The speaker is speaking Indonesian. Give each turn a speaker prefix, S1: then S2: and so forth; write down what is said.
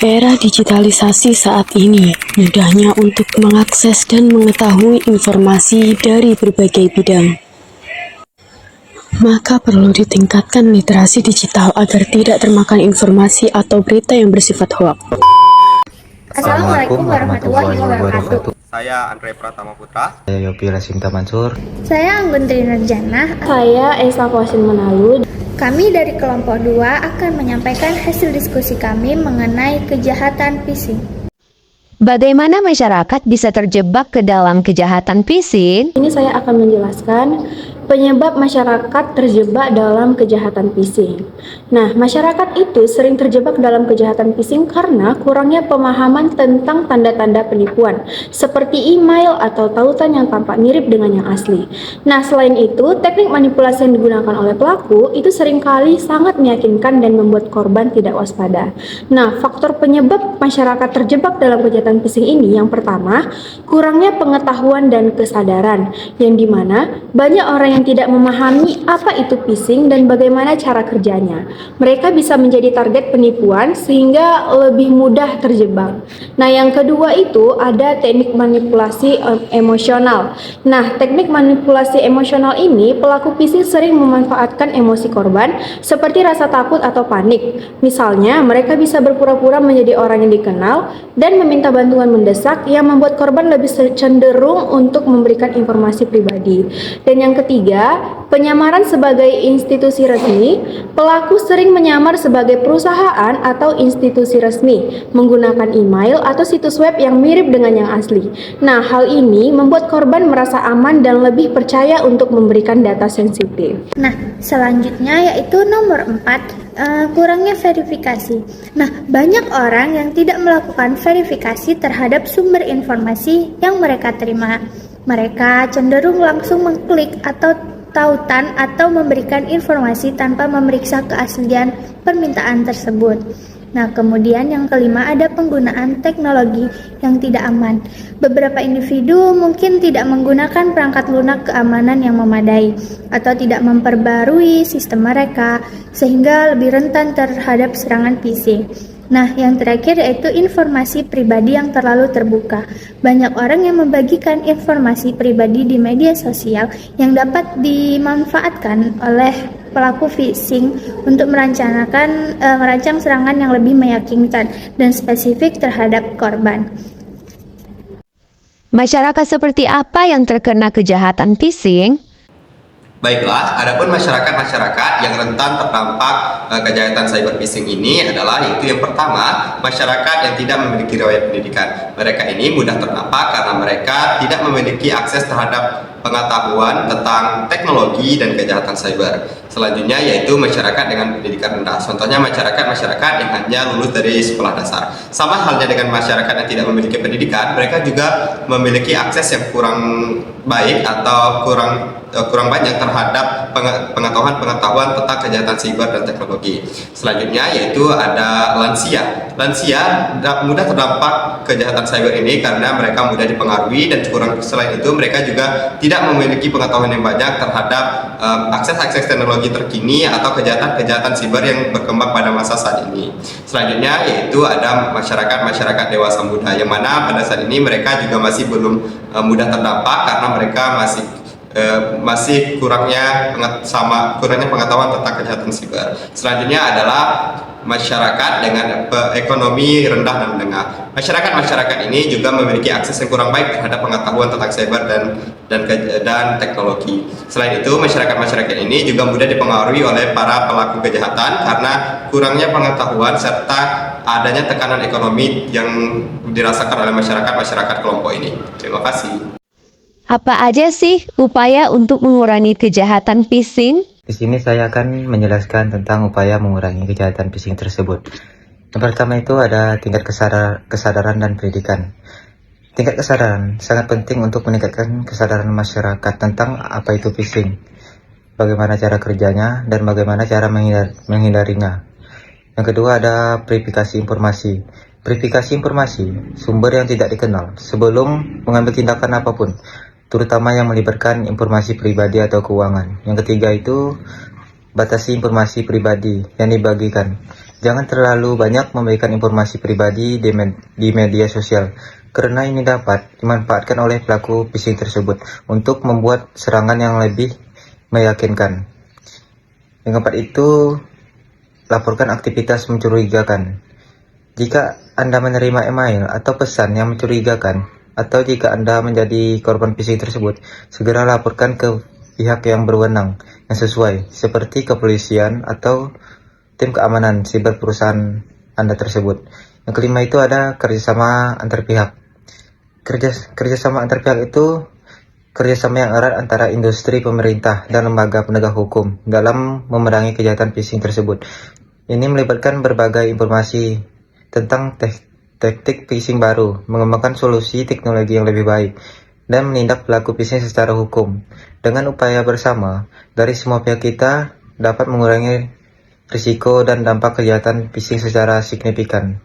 S1: Era digitalisasi saat ini, mudahnya untuk mengakses dan mengetahui informasi dari berbagai bidang. Maka perlu ditingkatkan literasi digital agar tidak termakan informasi atau berita yang bersifat hoaks.
S2: Assalamualaikum warahmatullahi wabarakatuh.
S3: Saya Andre Pratama Putra.
S4: Saya Yopi Rasinta Mansur.
S2: Saya Anggun Trinurjana.
S5: Saya Esa Kosin Menalu.
S2: Kami dari kelompok 2 akan menyampaikan hasil diskusi kami mengenai kejahatan phishing.
S6: Bagaimana masyarakat bisa terjebak ke dalam kejahatan phishing?
S5: Ini saya akan menjelaskan penyebab masyarakat terjebak dalam kejahatan phishing. Nah, masyarakat itu sering terjebak dalam kejahatan phishing karena kurangnya pemahaman tentang tanda-tanda penipuan, seperti email atau tautan yang tampak mirip dengan yang asli. Nah, selain itu, teknik manipulasi yang digunakan oleh pelaku itu seringkali sangat meyakinkan dan membuat korban tidak waspada. Nah, faktor penyebab masyarakat terjebak dalam kejahatan phishing ini yang pertama, kurangnya pengetahuan dan kesadaran, yang dimana banyak orang yang tidak memahami apa itu phishing dan bagaimana cara kerjanya. Mereka bisa menjadi target penipuan sehingga lebih mudah terjebak. Nah, yang kedua itu ada teknik manipulasi emosional. Nah, teknik manipulasi emosional ini pelaku phishing sering memanfaatkan emosi korban seperti rasa takut atau panik. Misalnya, mereka bisa berpura-pura menjadi orang yang dikenal dan meminta bantuan mendesak yang membuat korban lebih cenderung untuk memberikan informasi pribadi. Dan yang ketiga, penyamaran sebagai institusi resmi. Pelaku sering menyamar sebagai perusahaan atau institusi resmi, menggunakan email atau situs web yang mirip dengan yang asli. Nah, hal ini membuat korban merasa aman dan lebih percaya untuk memberikan data sensitif.
S2: Nah, selanjutnya yaitu nomor 4, kurangnya verifikasi. Nah, banyak orang yang tidak melakukan verifikasi terhadap sumber informasi yang mereka terima. Mereka cenderung langsung mengklik atau tautan atau memberikan informasi tanpa memeriksa keaslian permintaan tersebut. Nah, kemudian yang kelima ada penggunaan teknologi yang tidak aman. Beberapa individu mungkin tidak menggunakan perangkat lunak keamanan yang memadai atau tidak memperbarui sistem mereka sehingga lebih rentan terhadap serangan phishing. Nah, yang terakhir yaitu informasi pribadi yang terlalu terbuka. Banyak orang yang membagikan informasi pribadi di media sosial yang dapat dimanfaatkan oleh pelaku phishing untuk merancang serangan yang lebih meyakinkan dan spesifik terhadap korban.
S6: Masyarakat seperti apa yang terkena kejahatan phishing?
S3: Baiklah, adapun masyarakat-masyarakat yang rentan terdampak kejahatan cyber phishing ini adalah yaitu yang pertama, masyarakat yang tidak memiliki riwayat pendidikan. Mereka ini mudah terdampak karena mereka tidak memiliki akses terhadap pengetahuan tentang teknologi dan kejahatan cyber. Selanjutnya yaitu masyarakat dengan pendidikan rendah. Contohnya masyarakat yang hanya lulus dari sekolah dasar. Sama halnya dengan masyarakat yang tidak memiliki pendidikan, mereka juga memiliki akses yang kurang baik atau kurang banyak terhadap pengetahuan tentang kejahatan siber dan teknologi. Selanjutnya yaitu ada lansia. Lansia mudah terdampak kejahatan cyber ini karena mereka mudah dipengaruhi dan selain itu mereka juga tidak memiliki pengetahuan yang banyak terhadap akses teknologi terkini atau kejahatan siber yang berkembang pada masa saat ini. Selanjutnya yaitu ada masyarakat dewasa muda yang mana pada saat ini mereka juga masih belum mudah terdampak karena mereka masih kurangnya pengetahuan tentang kejahatan siber. Selanjutnya adalah masyarakat dengan ekonomi rendah dan menengah. Masyarakat ini juga memiliki akses yang kurang baik terhadap pengetahuan tentang cyber dan teknologi. Selain itu, masyarakat ini juga mudah dipengaruhi oleh para pelaku kejahatan karena kurangnya pengetahuan serta adanya tekanan ekonomi yang dirasakan oleh masyarakat kelompok ini. Terima kasih.
S6: Apa aja sih upaya untuk mengurangi kejahatan phishing?
S4: Di sini saya akan menjelaskan tentang upaya mengurangi kejahatan phishing tersebut. Yang pertama itu ada tingkat kesadaran dan pendidikan. Tingkat kesadaran sangat penting untuk meningkatkan kesadaran masyarakat tentang apa itu phishing, bagaimana cara kerjanya, dan bagaimana cara menghindarinya. Yang kedua ada verifikasi informasi. Verifikasi informasi sumber yang tidak dikenal sebelum mengambil tindakan apapun, terutama yang melibatkan informasi pribadi atau keuangan. Yang ketiga itu batasi informasi pribadi yang dibagikan. Jangan terlalu banyak memberikan informasi pribadi di media sosial, karena ini dapat dimanfaatkan oleh pelaku phishing tersebut untuk membuat serangan yang lebih meyakinkan. Yang keempat itu, laporkan aktivitas mencurigakan. Jika Anda menerima email atau pesan yang mencurigakan, atau jika Anda menjadi korban phishing tersebut, segera laporkan ke pihak yang berwenang yang sesuai, seperti kepolisian atau tim keamanan siber perusahaan Anda tersebut. Yang kelima itu ada kerjasama antar pihak. Kerjasama antar pihak itu kerjasama yang erat antara industri, pemerintah, dan lembaga penegak hukum dalam memerangi kejahatan phishing tersebut. Ini melibatkan berbagai informasi tentang taktik phishing baru, mengembangkan solusi teknologi yang lebih baik, dan menindak pelaku phishing secara hukum. Dengan upaya bersama dari semua pihak, kita dapat mengurangi risiko dan dampak kejahatan phishing secara signifikan.